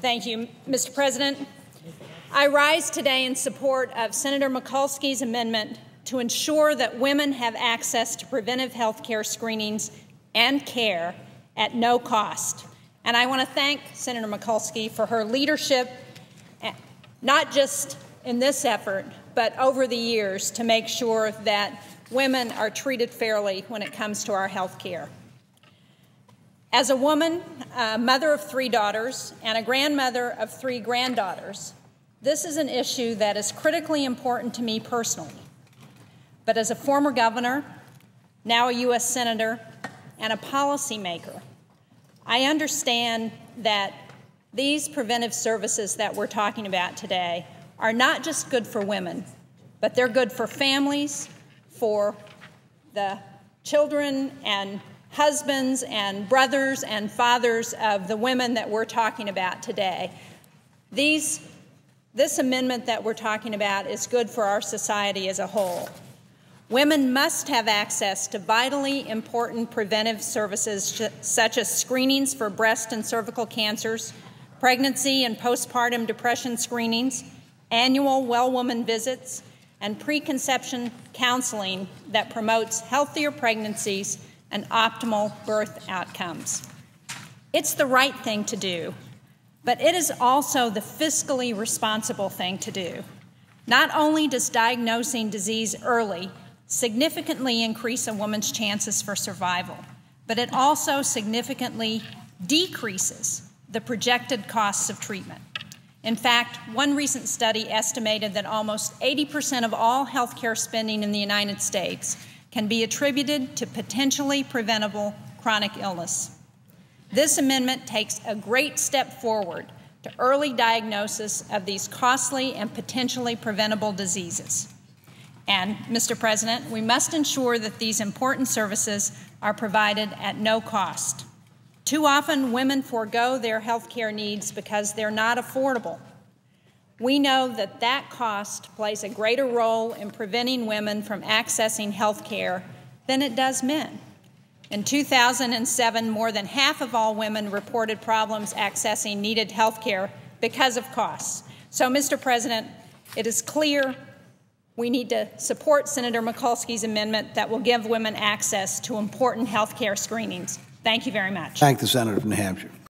Thank you, Mr. President. I rise today in support of Senator Mikulski's amendment to ensure that women have access to preventive health care screenings and care at no cost. And I want to thank Senator Mikulski for her leadership, not just in this effort, but over the years, to make sure that women are treated fairly when it comes to our health care. As a woman, a mother of 3 daughters, and a grandmother of 3 granddaughters, this is an issue that is critically important to me personally. But as a former governor, now a U.S. Senator, and a policymaker, I understand that these preventive services that we're talking about today are not just good for women, but they're good for families, for the children and husbands and brothers and fathers of the women that we're talking about today. This amendment that we're talking about is good for our society as a whole. Women must have access to vitally important preventive services such as screenings for breast and cervical cancers, pregnancy and postpartum depression screenings, annual well-woman visits, and preconception counseling that promotes healthier pregnancies and optimal birth outcomes. It's the right thing to do, but it is also the fiscally responsible thing to do. Not only does diagnosing disease early significantly increase a woman's chances for survival, but it also significantly decreases the projected costs of treatment. In fact, one recent study estimated that almost 80% of all healthcare spending in the United States can be attributed to potentially preventable chronic illness. This amendment takes a great step forward to early diagnosis of these costly and potentially preventable diseases. And, Mr. President, we must ensure that these important services are provided at no cost. Too often, women forego their health care needs because they're not affordable. We know that that cost plays a greater role in preventing women from accessing health care than it does men. In 2007, more than half of all women reported problems accessing needed health care because of costs. So, Mr. President, it is clear we need to support Senator Mikulski's amendment that will give women access to important health care screenings. Thank you very much. Thank the Senator from New Hampshire.